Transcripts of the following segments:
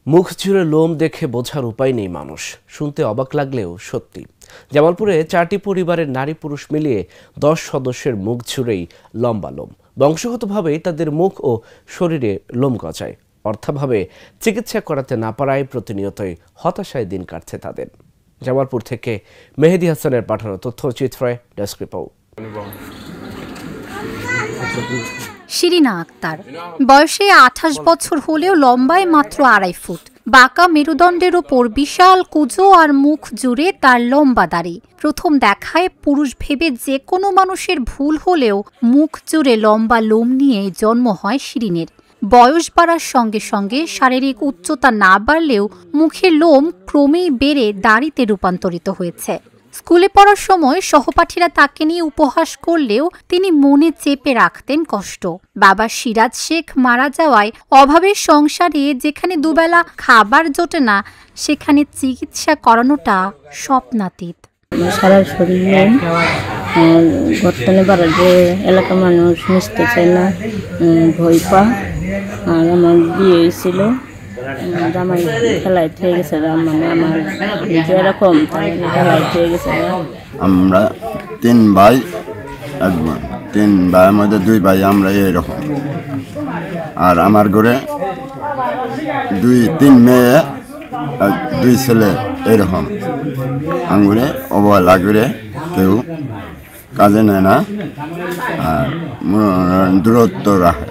মুখ জুড়ে লোম দেখে বোঝার উপায় নেই মানুষ, শুনতে অবাক লাগলেও সত্যি। জামালপুরে 4টি পরিবারের নারী পুরুষ মিলিয়ে 10 সদস্যের মুখ জুড়েই লম্বা লোম। বংশগতভাবেই তাদের মুখ ও শরীরে লোম গজায়। অর্থাভাবে চিকিৎসা করাতে না পারায় প্রতিনিয়তই হতাশায় দিন কাটছে তাদের। জামালপুর থেকে মেহেদী হাসানের পাঠানো তথ্যচিত্রে ডেস্ক রিপোর্ট। শিরিনা আক্তার বয়সে 28 বছর হলেও লম্বায় মাত্র 2.5 ফুট। বাঁকা মেরুদণ্ডের ওপর বিশাল কুঁজো আর মুখ জুড়ে তার লম্বা দাড়ি। প্রথম দেখায় পুরুষ ভেবে যে কোনো মানুষের ভুল হলেও মুখ জুড়ে লম্বা লোম নিয়ে জন্ম হয় শিরিনের। বয়স বাড়ার সঙ্গে সঙ্গে শারীরিক উচ্চতা না বাড়লেও মুখের লোম ক্রমেই বেড়ে দাড়িতে রূপান্তরিত হয়েছে। স্কুলে পড়ার সময় সহপাঠীরা তাকে নিয়ে উপহাস করলেও তিনি মনে চেপে রাখতেন কষ্ট। বাবা সিরাজ শেখ মারা যাওয়ায় অভাবের সংসারে যেখানে দুবেলা খাবার জোটে না, সেখানে চিকিৎসা করানোটা স্বপ্নাতীত। সারা শরীরে গর্তনে বাড়া যে এলাকার মানুষ মিশতে চায় না, ভয় পা। আর আমার বিয়ে হয়েছিল, জামাই খেলায় থেকে গেছে, মানে আমার যেরকম খেলায় থেকে গেছে। আমরা 3 ভাই, 1 বোন। 3 ভাইয়ের মধ্যে 2 ভাই আমরা এইরকম। আর আমার ঘরে 2-3 মেয়ে আর 2 ছেলে এইরকম। আঙুরে অবহেলা করে কেউ কাজে নেয় না আর দূরত্ব রাখে।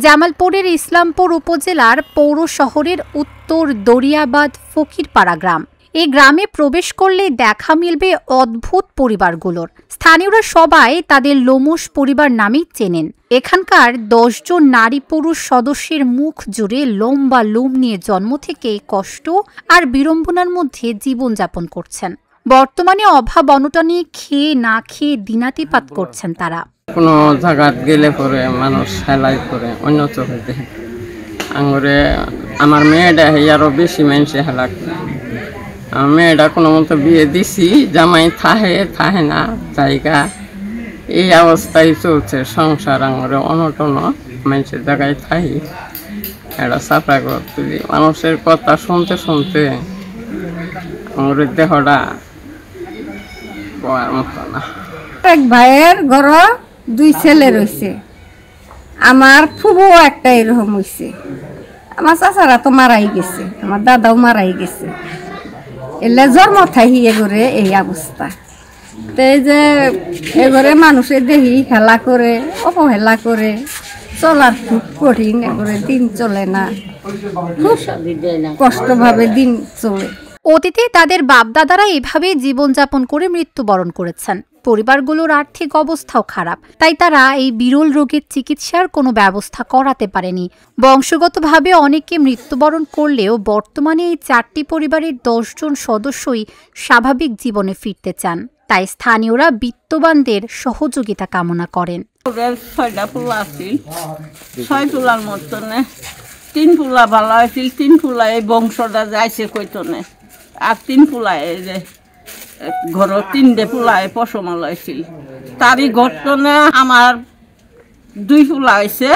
জামালপুরের ইসলামপুর উপজেলার পৌর শহরের উত্তর দরিয়াবাদ ফকিরপাড়া গ্রাম। এই গ্রামে প্রবেশ করলে দেখা মিলবে অদ্ভুত পরিবারগুলোর। স্থানীয়রা সবাই তাদের লোমশ পরিবার নামেই চেনেন। এখানকার 10 জন নারী পুরুষ সদস্যের মুখ জুড়ে লম্বা লোম নিয়ে জন্ম থেকে কষ্ট আর বিড়ম্বনার মধ্যে জীবনযাপন করছেন। বর্তমানে অভাব অনটনে খেয়ে না খেয়ে দিনাতিপাত করছেন তারা। কোনো জায়গাত গেলে পরে মানুষ সেলাই করে অন্য চোখে দেখে। আঙুরে আমার মেয়েটা আরো বেশি মানুষে হেলা করে। আমার মেয়েটা কোনো মতো বিয়ে দিছি, জামাই থাহে না জায়গা, এই অবস্থায় চলছে সংসার। আঙুরে অনটন মানুষের জায়গায় থাহি এটা চাপা করতে দিই। মানুষের কথা শুনতে শুনতে আঙুরের দেহটা বয়ার মতো না। এক ভাইয়ের ঘর 2 ছেলে রয়েছে, আমার ফুবু একটা এরকম হয়েছে, আমার চাচারা তো মারাই গেছে, আমার দাদাও মারাই গেছে। এলে জন্ম থাকি এগরে এই অবস্থা। তো এই যে এগরে মানুষের দেহি খেলা করে, অবহেলা করে, চলার খুব কঠিন। এগরে দিন চলে না, খুব কষ্টভাবে দিন চলে। অতীতে তাদের বাপদাদারা এভাবে জীবনযাপন করে মৃত্যুবরণ করেছেন। পরিবারগুলোর আর্থিক অবস্থাও খারাপ, তাই তারা এই বিরল রোগের চিকিৎসার কোনো ব্যবস্থা করাতে পারেনি। বংশগতভাবে অনেকে মৃত্যুবরণ করলেও বর্তমানে এই 4টি পরিবারের 10 জন সদস্যই স্বাভাবিক জীবনে ফিরতে চান। তাই স্থানীয়রা বিত্তবানদের সহযোগিতা কামনা করেন। 6টা পোলা আছিল, 6 পোলার মতনে 3 পোলা ভালো হয়েছিল। 3 পোলা এই বংশটা যাইছে কইতনে, আর 3 পোলা এই যে ঘর 3টে পোলায় পশম লইছিল। তারই ঘটনে আমার 2 পোলা হয়েছে।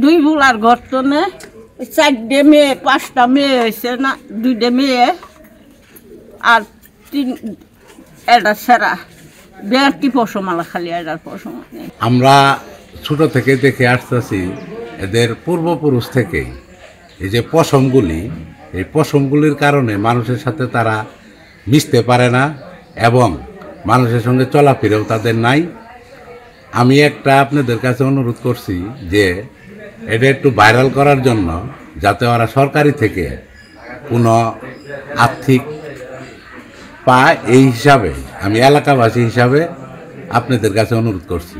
2 পোলার ঘটনে 4টে মেয়ে, 5টা মেয়ে হয়েছে না, 2টে মেয়ে আর 3 সেরা বের কি পশমালা খালি এটার পশম। আমরা ছোট থেকে দেখে আসতেছি এদের পূর্বপুরুষ থেকে এই যে পশমগুলি, এই পশমগুলির কারণে মানুষের সাথে তারা মিশতে পারে না এবং মানুষের সঙ্গে চলাফেরাও তাদের নাই। আমি একটা আপনাদের কাছে অনুরোধ করছি যে এটা একটু ভাইরাল করার জন্য, যাতে ওরা সরকারি থেকে কোনো আর্থিক পায়, এই হিসাবে আমি এলাকাবাসী হিসাবে আপনাদের কাছে অনুরোধ করছি।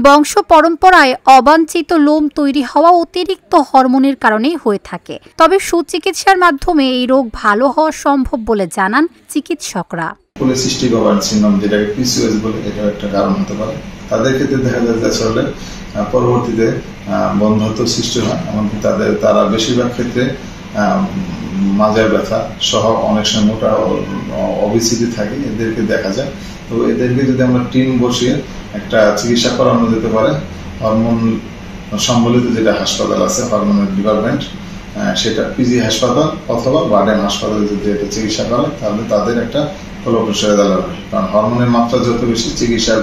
বংশ পরম্পরায় অবাঞ্ছিত লোম তৈরি হওয়া অতিরিক্ত হরমোনের কারণেই হয়ে থাকে। তবে সুচিকিৎসার মাধ্যমে এই রোগ ভালো হওয়া সম্ভব বলে জানান চিকিৎসকরা। পলিসিস্টিক ওভার সিনড্রোম, যেটাকে পিসিওএস বলে, এটা একটা কারণ হতে পারে। তাদের ক্ষেত্রে দেখা যায় যে আসলে পরবর্তীতে বন্ধ্যত্ব সৃষ্টি হয়। এমনকি তারা বেশিরভাগ ক্ষেত্রে মাজার ব্যথা সহ অনেক সময় মোটা ওবেসিটি থাকে, এদেরকে দেখা যায়। তো এদেরকে যদি আমরা টিম বসিয়ে একটা চিকিৎসা করানো যেতে পারে, হরমোন সম্বলিত যেটা হাসপাতাল আছে, হরমোনের ডিপার্টমেন্ট, সেটা পিজি হাসপাতাল অথবা বার্ডেন হাসপাতালে যদি এটা চিকিৎসা করে তাহলে তাদের একটা ফলপ্রসূ রেজাল্ট হবে। কারণ হরমোনের মাত্রা যত বেশি, চিকিৎসার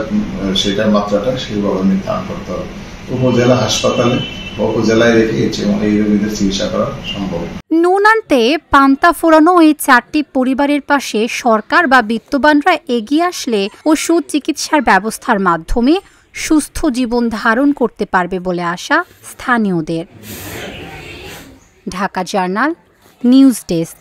সেটার মাত্রাটা সেইভাবে নির্ধারণ করতে হবে। উপজেলা হাসপাতালে বা উপজেলায় রেখে এই রোগীদের চিকিৎসা করা সম্ভব। নুন আনতে পান্তা ফোরানো এই 4টি পরিবারের পাশে সরকার বা বিত্তবানরা এগিয়ে আসলে ও সুচিকিৎসার ব্যবস্থার মাধ্যমে সুস্থ জীবন ধারণ করতে পারবে বলে আশা স্থানীয়দের। Dhaka journal, news desk.